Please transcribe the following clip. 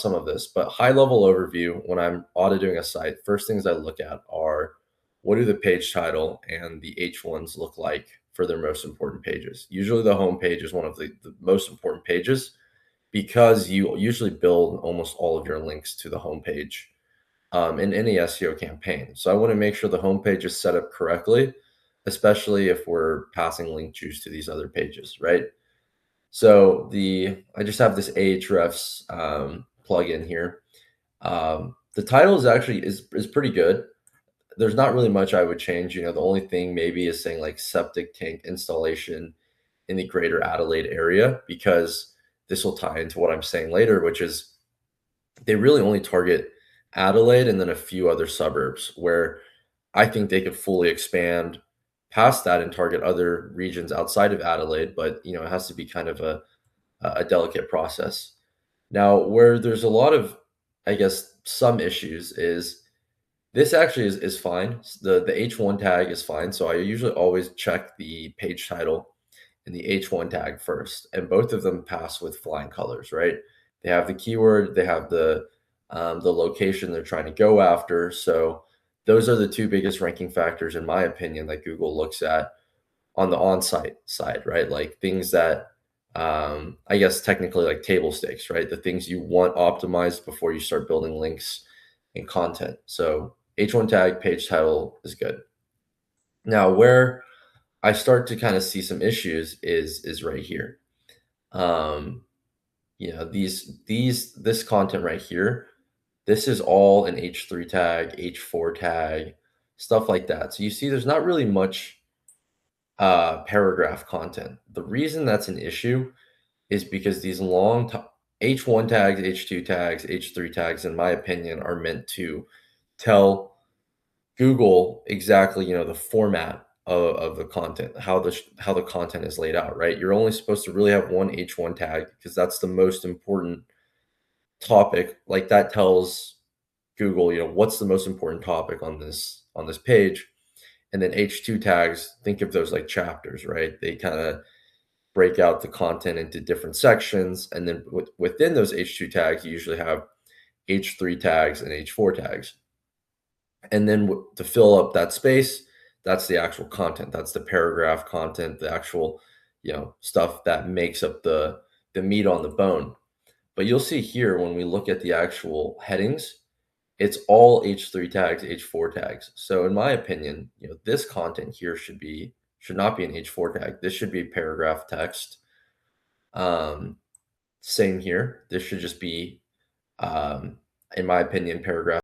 some of this, but high level overview, when I'm auditing a site, first things I look at are what do the page title and the H1s look like for their most important pages. Usually the home page is one of the most important pages because you usually build almost all of your links to the home page in any SEO campaign. So I want to make sure the home page is set up correctly, especially if we're passing link juice to these other pages, right? So I just have this Ahrefs plugin here. The title is actually is pretty good. There's not really much I would change. The only thing maybe is saying like septic tank installation in the greater Adelaide area, because this will tie into what I'm saying later, which is they really only target Adelaide and then a few other suburbs where I think they could fully expand past that and target other regions outside of Adelaide, but it has to be kind of a delicate process. Now, where there's a lot of, I guess, some issues is this actually is fine. The H1 tag is fine. So I usually always check the page title and the H1 tag first, and both of them pass with flying colors, right? They have the keyword, they have the location they're trying to go after. So those are the two biggest ranking factors, in my opinion, that Google looks at on the on-site side, right? Like things that I guess technically like table stakes, right? The things you want optimized before you start building links and content. So H1 tag, page title is good. Now, where I start to kind of see some issues is right here. This content right here, this is all an H3 tag, H4 tag, stuff like that. So you see there's not really much paragraph content. The reason that's an issue is because these H1 tags, H2 tags, H3 tags, in my opinion, are meant to tell Google exactly, the format of the content, how the content is laid out, right? You're only supposed to really have one H1 tag because that's the most important topic. Like that tells Google, what's the most important topic on this page. And then H2 tags, think of those like chapters, right? They kind of break out the content into different sections. And then within those H2 tags, you usually have H3 tags and H4 tags. And then to fill up that space, that's the actual content. That's the paragraph content, the actual, stuff that makes up the meat on the bone. But you'll see here when we look at the actual headings, it's all H3 tags, H4 tags. So in my opinion, this content here should not be an H4 tag. This should be paragraph text. Same here. This should just be, in my opinion, paragraph